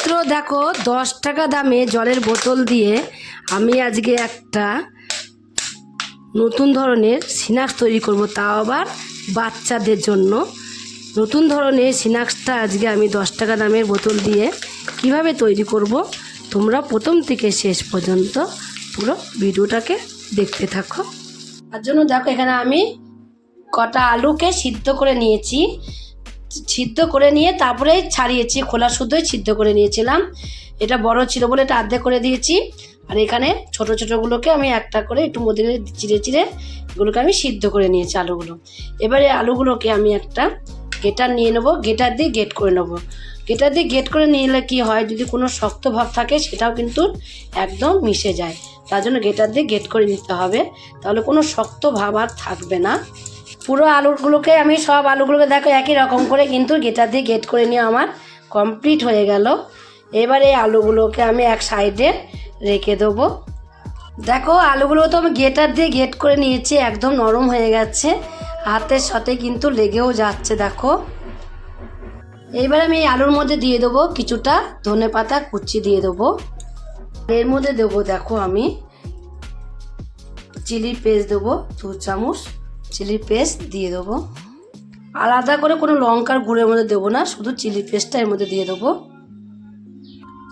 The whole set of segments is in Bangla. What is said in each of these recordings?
মাত্র দেখো 10 টাকা দামে জলের বোতল দিয়ে আমি আজকে একটা নতুন ধরনের স্ন্যাক্স তৈরি করব, তাও আবার বাচ্চাদের জন্য। নতুন ধরনের স্ন্যাক্সটা আজকে আমি 10 টাকা দামের বোতল দিয়ে কিভাবে তৈরি করব, তোমরা প্রথম থেকে শেষ পর্যন্ত পুরো ভিডিওটাকে দেখতে থাকো। তার জন্য দেখো এখানে আমি কটা আলুকে সিদ্ধ করে নিয়েছি। সিদ্ধ করে নিয়ে তারপরে ছাড়িয়েছি, খোলা শুদ্ধই সিদ্ধ করে নিয়েছিলাম। এটা বড় ছিল বলে এটা আর্ধেক করে দিয়েছি। আর এখানে ছোট ছোটোগুলোকে আমি একটা করে একটু মধ্যে চিড়ে চিড়ে এগুলোকে আমি সিদ্ধ করে নিয়েছি আলুগুলো। এবারে আলুগুলোকে আমি একটা গেটার নিয়ে নেবো, গেটার দিয়ে গেট করে নেবো। গেটার দিয়ে গেট করে নিলে কি হয়, যদি কোনো শক্ত ভাব থাকে সেটাও কিন্তু একদম মিশে যায়। তার জন্য গেটার দিয়ে গেট করে নিতে হবে, তাহলে কোনো শক্ত ভাব আর থাকবে না। পুরো আলুগুলোকে আমি সব আলুগুলোকে দেখো একই রকম করে কিন্তু গেটার দিয়ে গেট করে নিয়ে আমার কমপ্লিট হয়ে গেল। এবারে আলুগুলোকে আমি এক সাইডে রেখে দেবো। দেখো আলুগুলো তো আমি গেটার দিয়ে গেট করে নিয়েছি, একদম নরম হয়ে গেছে, হাতের সাথে কিন্তু লেগেও যাচ্ছে। দেখো এইবার আমি এই আলুর মধ্যে দিয়ে দেবো কিছুটা ধনেপাতা কুচি দিয়ে দেবো। এর মধ্যে দেবো দেখো আমি চিলি পেস্ট দেবো, 2 চামচ চিলি পেস্ট দিয়ে দেবো। আলাদা করে কোনো লঙ্কার গুঁড়োর মধ্যে দেবো না, শুধু চিলি পেস্টটা এর মধ্যে দিয়ে দেবো।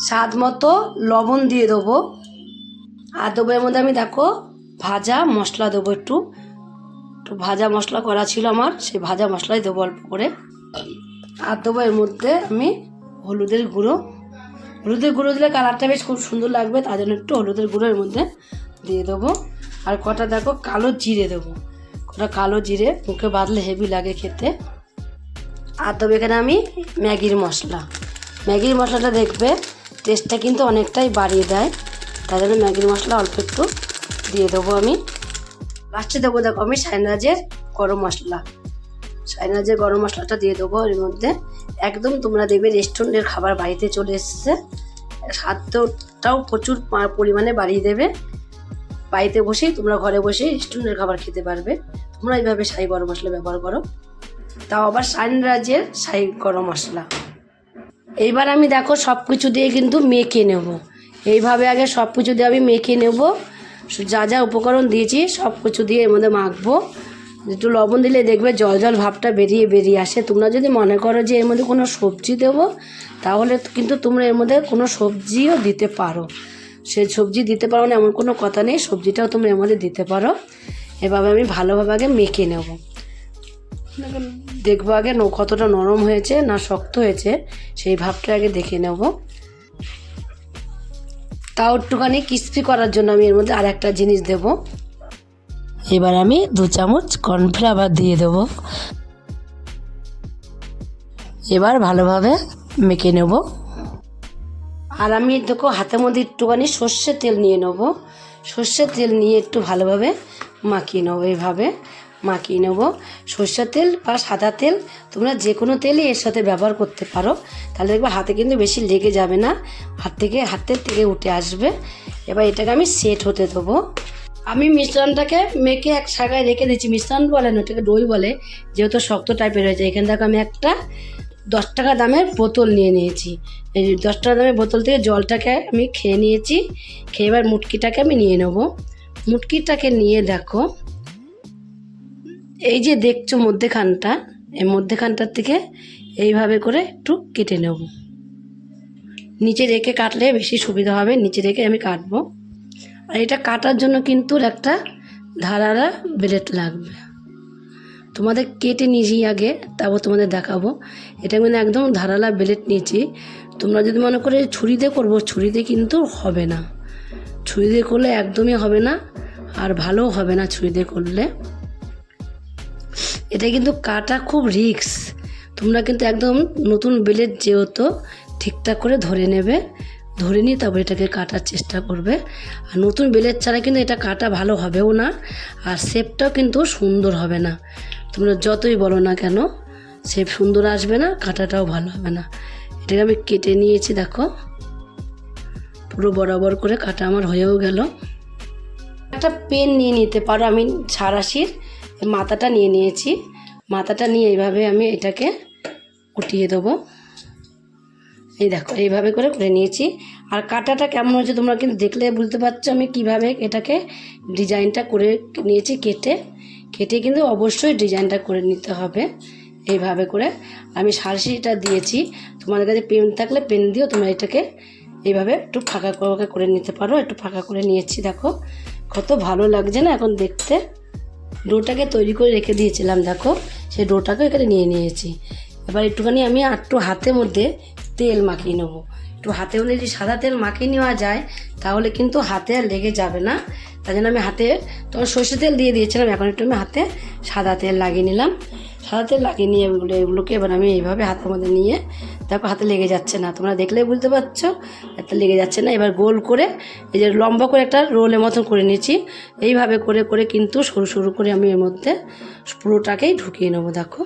স্বাদ মতো লবণ দিয়ে দেবো। আর দেবো এর মধ্যে আমি দেখো ভাজা মশলা দেবো, একটু ভাজা মশলা করা ছিল আমার, সেই ভাজা মশলাই দেবো অল্প করে। আর দেবো এর মধ্যে আমি হলুদের গুঁড়ো। হলুদের গুঁড়ো দিলে কালারটা বেশ খুব সুন্দর লাগবে, তার জন্য একটু হলুদের গুঁড়ো এর মধ্যে দিয়ে দেবো। আর কটা দেখো কালো জিরে দেবো, কটা কালো জিরে মুখে বাঁধলে হেভি লাগে খেতে। আর দেবো এখানে আমি ম্যাগির মশলা। ম্যাগির মশলাটা দেখবে টেস্টটা কিন্তু অনেকটাই বাড়িয়ে দেয়, তার জন্য ম্যাগির মশলা অল্প একটু দিয়ে দেবো আমি। লাস্টে দেবো দেখো আমি সাইনাজের গরম মশলা। সাইনাজের গরম মশলাটা দিয়ে দেবো এর মধ্যে। একদম তোমরা দেখবে রেস্টুরেন্টের খাবার বাড়িতে চলে এসেছে, স্বাদটাও প্রচুর পরিমাণে বাড়িয়ে দেবে। বাড়িতে বসেই তোমরা ঘরে বসেই রেস্টুরেন্টের খাবার খেতে পারবে। তোমরা এইভাবে শাহি গরম মশলা ব্যবহার করো, তাও আবার সাইনাজের শাহি গরম মশলা। এইবার আমি দেখো সব কিছু দিয়ে কিন্তু মেখে নেব। এইভাবে আগে সব কিছু দিয়ে আমি মেখে নেব। যা যা উপকরণ দিয়েছি সব কিছু দিয়ে এর মধ্যে মাখবো। একটু লবণ দিলে দেখবে জল জল ভাবটা বেরিয়ে আসে। তোমরা যদি মনে করো যে এর মধ্যে কোনো সবজি দেবো, তাহলে কিন্তু তোমরা এর মধ্যে কোনো সবজিও দিতে পারো। সে সবজি দিতে পারো না এমন কোনো কথা নেই, সবজিটাও তোমরা এর মধ্যে দিতে পারো। এভাবে আমি ভালোভাবে আগে মেখে নেব। দেখবো আগে কতটা নরম হয়েছে না শক্ত হয়েছে, সেই ভাবটা আগে দেখে নেব। তাও একটুখানি ক্রিস্পি করার জন্য আমি এর মধ্যে আর একটা জিনিস দেব। এবার আমি 2 চামচ কর্নফ্লাওয়ার দিয়ে দেব। এবার ভালোভাবে মেখে নেব। আর আমি দেখো হাতের মধ্যে একটুখানি সর্ষের তেল নিয়ে নেব। সর্ষের তেল নিয়ে একটু ভালোভাবে মাখিয়ে নেবো। এইভাবে মাখিয়ে নেব। সর্ষের তেল বা সাদা তেল তোমরা যে কোনো তেলই এর সাথে ব্যবহার করতে পারো, তাহলে দেখবে হাতে কিন্তু বেশি লেগে যাবে না, হাতের থেকে উঠে আসবে। এবার এটাকে আমি সেট হতে দেবো। আমি মিশ্রণটাকে মেখে এক জায়গায় রেখে দিচ্ছি। মিশ্রণ বলে না, ওটাকে দই বলে, যেহেতু শক্ত টাইপের হয়েছে। এখান থেকে আমি একটা 10 টাকা দামের বোতল নিয়ে নিয়েছি। এই 10 টাকা দামের বোতল থেকে জলটাকে আমি খেয়ে নিয়েছি। খেয়ে এবার মুটকিটাকে আমি নিয়ে নেব। মুটকিটাকে নিয়ে দেখো এই যে দেখছো মধ্যেখানটা, এই মধ্যেখানটার থেকে এইভাবে করে একটু কেটে নেব। নিচে রেখে কাটলে বেশি সুবিধা হবে, নিচে রেখে আমি কাটবো। আর এটা কাটার জন্য কিন্তু একটা ধারালা ব্লেড লাগবে। তোমাদের কেটে নিয়েছি আগে, তারপর তোমাদের দেখাবো। এটা কিন্তু একদম ধারালা ব্লেড নিয়েছি। তোমরা যদি মনে করে ছুরি দিয়ে করবো, ছুরি দিয়ে কিন্তু হবে না। ছুরি দিয়ে করলে একদমই হবে না, আর ভালোও হবে না ছুরি দিয়ে করলে। এটা কিন্তু কাটা খুব রিস্ক। তোমরা কিন্তু একদম নতুন ব্লেড যেহেতু ঠিকঠাক করে ধরে নেবে, ধরে নিয়ে তারপর এটাকে কাটার চেষ্টা করবে। আর নতুন ব্লেড ছাড়া কিন্তু এটা কাটা ভালো হবেও না, আর শেপটাও কিন্তু সুন্দর হবে না। তোমরা যতই বলো না কেন শেপ সুন্দর আসবে না, কাটাটাও ভালো হবে না। এটাকে আমি কেটে নিয়েছি দেখো, পুরো বরাবর করে কাটা আমার হয়েও গেল। একটা পেন নিয়ে নিতে পারো, আমি ছাড়াশির মাথাটা নিয়ে নিয়েছি। মাথাটা নিয়ে এইভাবে আমি এটাকে উঠিয়ে দেবো। এই দেখো এইভাবে করে করে নিয়েছি। আর কাটাটা কেমন হয়েছে তোমরা কিন্তু দেখলে বুঝতে পারছো আমি কিভাবে এটাকে ডিজাইনটা করে নিয়েছি। কেটে কিন্তু অবশ্যই ডিজাইনটা করে নিতে হবে। এইভাবে করে আমি সারসিটা দিয়েছি, তোমাদের কাছে পেন থাকলে পেন দিও, তোমরা এটাকে এইভাবে একটু ফাঁকা করে নিতে পারো। একটু ফাঁকা করে নিয়েছি, দেখো কত ভালো লাগছে না এখন দেখতে। ডোটাকে তৈরি করে রেখে দিয়েছিলাম, দেখো সেই ডোটাকে এখানে নিয়ে নিয়েছি। এবার একটুখানি আমি একটু হাতের মধ্যে তেল মাখিয়ে নেবো। একটু হাতে মধ্যে যদি সাদা তেল মাখিয়ে নেওয়া যায় তাহলে কিন্তু হাতে আর লেগে যাবে না। তাই জন্য আমি হাতে তখন সর্ষে তেল দিয়ে দিয়েছিলাম, এখন একটু আমি হাতে সাদা তেল লাগিয়ে নিলাম। সাদা তেল লাগিয়ে নিয়ে এগুলোকে এবার আমি এইভাবে হাতের মধ্যে নিয়ে, দেখো হাতে লেগে যাচ্ছে না, তোমরা দেখলেই বুঝতে পারছো হাতে লেগে যাচ্ছে না। এবার গোল করে এই যে লম্বা করে একটা রোলের মতন করে নিয়েছি। এইভাবে করে করে কিন্তু সরু সরু করে আমি এর মধ্যে পুরোটাকেই ঢুকিয়ে নেবো। দেখো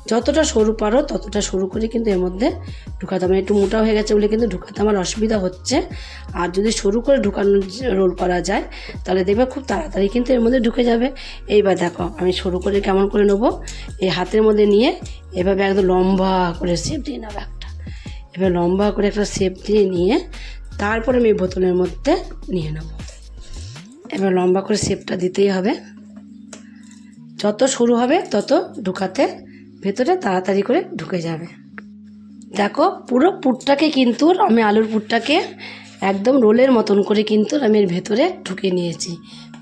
যতটা সরু পারো ততটা সরু করে কিন্তু এর মধ্যে ঢুকাতে হবে। একটু মোটা হয়ে গেছে বলে কিন্তু ঢুকাতে আমার অসুবিধা হচ্ছে। আর যদি সরু করে রোল করা যায় তাহলে দেখবে খুব তাড়াতাড়ি কিন্তু এর মধ্যে ঢুকে যাবে। এইবার দেখো আমি সরু করে কেমন করে নেবো, এই হাতের মধ্যে নিয়ে এভাবে একদম লম্বা করে শেপ দিয়ে নেবো একটা। এবার লম্বা করে একটা শেপ দিয়ে নিয়ে তারপরে আমি বোতলের মধ্যে নিয়ে নেব। এবার লম্বা করে শেপটা দিতেই হবে, যত সরু হবে তত ঢুকাতে ভেতরে তাড়াতাড়ি করে ঢুকে যাবে। দেখো পুরো পুরটাকে কিন্তু আমি আলুর পুরটাকে একদম রোলের মতন করে কিন্তু আমি এর ভেতরে ঢুকিয়ে নিয়েছি।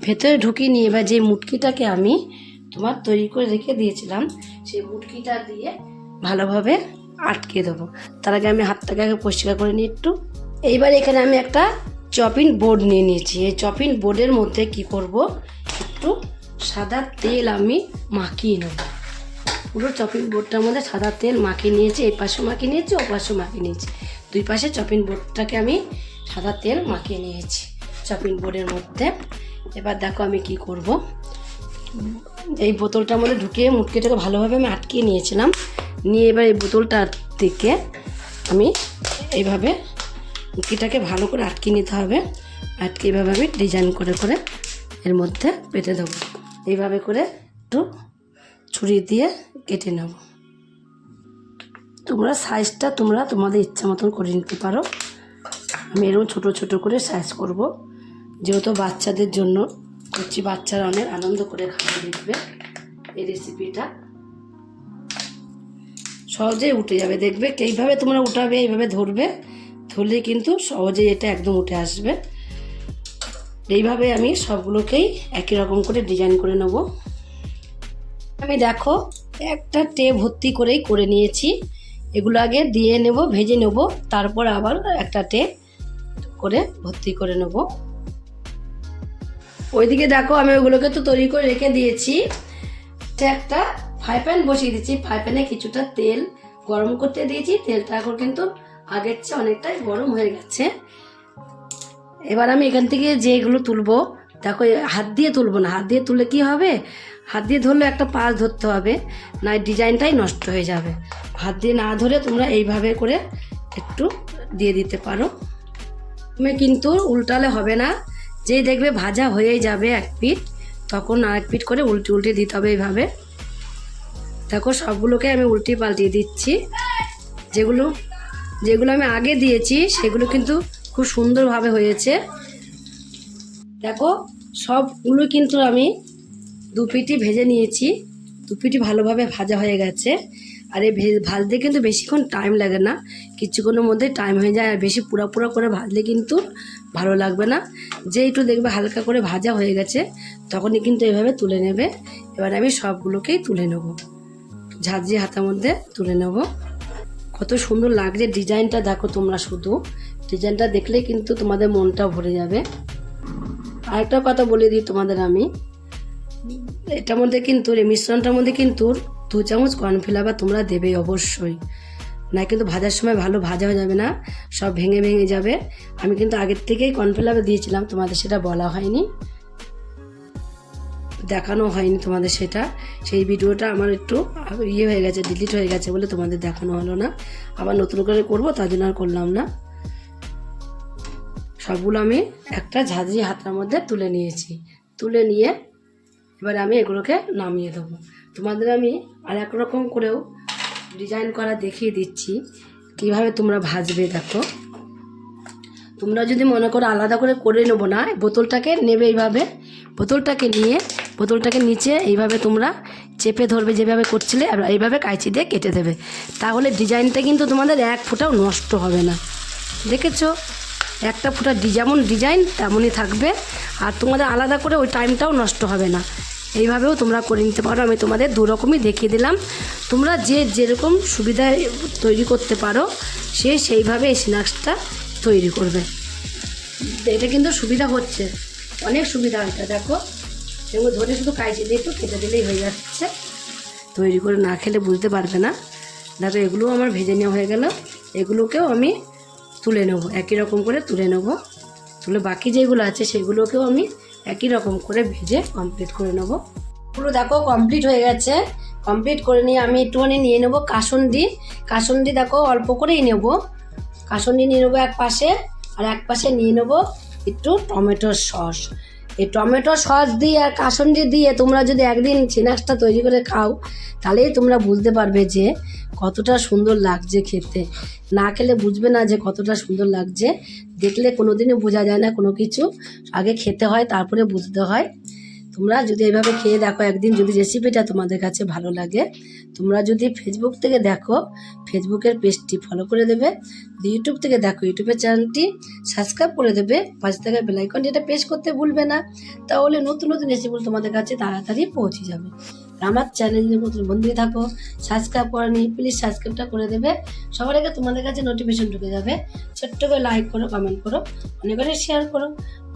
ভেতরে ঢুকিয়ে নিয়ে এবার যে মুটকিটাকে আমি তোমার তৈরি করে রেখে দিয়েছিলাম সেই মুটকিটা দিয়ে ভালোভাবে আটকে দেবো। তার আগে আমি হাতটাকে আগে পরিষ্কার করে নিই একটু। এইবার এখানে আমি একটা চপিং বোর্ড নিয়ে নিয়েছি। এই চপিং বোর্ডের মধ্যে কি করব, একটু সাদা তেল আমি মাখিয়ে নেব। পুরো চপিং বোর্ডটার মধ্যে সাদা তেল মাখিয়ে নিয়েছি, এই পাশে মাখিয়ে নিয়েছি, ও পাশে মাখিয়ে নিয়েছি, দুই পাশে চপিং বোর্ডটাকে আমি সাদা তেল মাখিয়ে নিয়েছি চপিং বোর্ডের মধ্যে। এবার দেখো আমি কি করব, এই বোতলটার মধ্যে ঢুকিয়ে মুটকিটাকে ভালোভাবে আমি আটকিয়ে নিয়েছিলাম। নিয়ে এবার এই বোতলটার দিকে আমি এইভাবে মুটকিটাকে ভালো করে আটকিয়ে নিতে হবে। আটকে এইভাবে আমি ডিজাইন করে করে এর মধ্যে পেতে দেবো। এইভাবে করে একটু ছুরি দিয়ে কেটে নেব। তোমরা সাইজটা তোমাদের ইচ্ছা মতন করে নিতে পারো। আমি এরকম ছোটো ছোটো করে সাইজ করব, যেহেতু বাচ্চাদের জন্য করছি, বাচ্চারা অনেক আনন্দ করে খাবে দেখবে। এই রেসিপিটা সহজেই উঠে যাবে, দেখবে এইভাবে তোমরা উঠাবে, এইভাবে ধরবে, ধরলে কিন্তু সহজেই এটা একদম উঠে আসবে। এইভাবে আমি সবগুলোকেই একই রকম করে ডিজাইন করে নেব। আমি দেখো একটা ট্রে ভর্তি করেই করে নিয়েছি। এগুলো আগে দিয়ে নেব, ভেজে নেব, তারপর আবার একটা ট্রে করে ভর্তি করে নেব। ওইদিকে দেখো আমি ওগুলোকে তো তৈরি করে রেখে দিয়েছি। একটা ফ্রাই প্যান বসিয়ে দিয়েছি, ফ্রাই প্যানে কিছুটা তেল গরম করতে দিয়েছি। তেলটা এখন কিন্তু আগের চেয়ে অনেকটাই গরম হয়ে গেছে। এবার আমি এখান থেকে যেগুলো তুলবো, দেখো হাত দিয়ে তুলবো না, হাত দিয়ে তুললে কি হবে, হাত দিয়ে ধরলে একটা পাশ ধরতে হবে, না ডিজাইনটাই নষ্ট হয়ে যাবে। হাত দিয়ে না ধরে তোমরা এইভাবে করে একটু দিয়ে দিতে পারো। তুমি কিন্তু উল্টালে হবে না, যেই দেখবে ভাজা হয়ে যাবে এক পিঠ, তখন আরেক পিঠ করে উল্টে উল্টে দিতে হবে এইভাবে। দেখো সবগুলোকে আমি উল্টে পাল্টিয়ে দিচ্ছি। যেগুলো আমি আগে দিয়েছি সেগুলো কিন্তু খুব সুন্দরভাবে হয়েছে। দেখো সবগুলো কিন্তু আমি দু পিঠই ভেজে নিয়েছি, দু পিঠই ভালোভাবে ভাজা হয়ে গেছে। আর এই ভাজতে কিন্তু বেশিক্ষণ টাইম লাগে না, কিছুক্ষণের মধ্যে টাইম হয়ে যায়। আর বেশি পুরা পুরা করে ভাজলে কিন্তু ভালো লাগবে না। যে একটু দেখবে হালকা করে ভাজা হয়ে গেছে তখনই কিন্তু এভাবে তুলে নেবে। এবার আমি সবগুলোকেই তুলে নেব, ঝাঁঝরি হাতার মধ্যে তুলে নেব। কত সুন্দর লাগছে ডিজাইনটা, দেখো তোমরা শুধু ডিজাইনটা দেখলে কিন্তু তোমাদের মনটা ভরে যাবে। আরেকটা কথা বলে দিই তোমাদের আমি, এটার মধ্যে কিন্তু এই মিশ্রণটার মধ্যে কিন্তু 2 চামচ কর্নফ্লাওয়ার তোমরা দেবে অবশ্যই, না কিন্তু ভাজার সময় ভালো ভাজা হয়ে যাবে না, সব ভেঙে ভেঙে যাবে। আমি কিন্তু আগের থেকেই কর্নফ্লাওয়ার দিয়েছিলাম, তোমাদের সেটা বলা হয়নি, দেখানো হয়নি তোমাদের সেটা। সেই ভিডিওটা আমার একটু হয়ে গেছে, ডিলিট হয়ে গেছে বলে তোমাদের দেখানো হলো না। আবার নতুন করে করব, তার জন্য আর করলাম না। সবগুলো আমি একটা ঝাঁঝরি হাতার মধ্যে তুলে নিয়েছি। তুলে নিয়ে এবার আমি এগুলোকে নামিয়ে দেবো। তোমাদের আমি আর এক রকম করেও ডিজাইন করা দেখিয়ে দিচ্ছি। কীভাবে তোমরা ভাজবে দেখো। তোমরা যদি মনে করো আলাদা করে নেবো না, বোতলটাকে নেবে এইভাবে, বোতলটাকে নিয়ে বোতলটাকে নিচে এইভাবে তোমরা চেপে ধরবে যেভাবে করছিলে, আর এইভাবে কাঁচি দিয়ে কেটে দেবে। তাহলে ডিজাইনটা কিন্তু তোমাদের এক ফোঁটাও নষ্ট হবে না। দেখেছো, একটা ফোঁটা যেমন ডিজাইন তেমনই থাকবে, আর তোমাদের আলাদা করে ওই টাইমটাও নষ্ট হবে না। এইভাবেও তোমরা করে নিতে পারো। আমি তোমাদের দু রকমই দেখিয়ে দিলাম। তোমরা যে যেরকম সুবিধায় তৈরি করতে পারো সে সেইভাবে এই স্ন্যাক্সটা তৈরি করবে। এটা কিন্তু সুবিধা হচ্ছে, অনেক সুবিধা হচ্ছে। দেখো এগুলো ধরে শুধু কাঁচি দিয়ে একটু কেটে দিলেই হয়ে যাচ্ছে। তৈরি করে না খেলে বুঝতে পারবে না। দেখো এগুলোও আমার ভেজে নেওয়া হয়ে গেল। এগুলোকেও আমি তুলে নেব, একই রকম করে তুলে নেব। তুলে বাকি যেগুলো আছে সেগুলোকেও আমি একই রকম করে ভেজে কমপ্লিট করে নেব। পুরো দেখো কমপ্লিট হয়ে গেছে। কমপ্লিট করে নিয়ে আমি একটুখানি নিয়ে নেবো কাসুন্দি। কাসুন্দি দেখো অল্প করেই নেব। কাসুন্দি নিয়ে নেবো এক পাশে, আর এক পাশে নিয়ে নেবো একটু টমেটোর সস। এই টমেটো সস দিয়ে আর কাসুন্দি দিয়ে তোমরা যদি একদিন স্ন্যাক্সটা তৈরি করে খাও, তাহলেই তোমরা বুঝতে পারবে যে কতটা সুন্দর লাগছে খেতে। না খেলে বুঝবে না যে কতটা সুন্দর লাগছে। দেখলে কোনো দিনও বোঝা যায় না কোনো কিছু, আগে খেতে হয় তারপরে বুঝতে হয়। তোমরা যদি এইভাবে খেয়ে দেখো একদিন, যদি রেসিপিটা তোমাদের কাছে ভালো লাগে। তোমরা যদি ফেসবুক থেকে দেখো, ফেসবুকের পেজটি ফলো করে দেবে। যদি ইউটিউব থেকে দেখো, ইউটিউবের চ্যানেলটি সাবস্ক্রাইব করে দেবে। পাশে থাকা বেল আইকনটি এটা প্রেস করতে ভুলবে না, তাহলে নতুন নতুন রেসিপিগুলো তোমাদের কাছে তাড়াতাড়ি পৌঁছে যাবে। আর আমার চ্যানেলে নতুন বন্ধু থাকো, সাবস্ক্রাইব করেনি প্লিজ সাবস্ক্রাইবটা করে দেবে। সবার আগে তোমাদের কাছে নোটিফিকেশন ঢুকে যাবে। ছোট্ট করে লাইক করো, কমেন্ট করো, অনেক করে শেয়ার করো।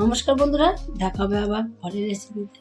নমস্কার বন্ধুরা, দেখা হবে আবার পরের রেসিপিতে।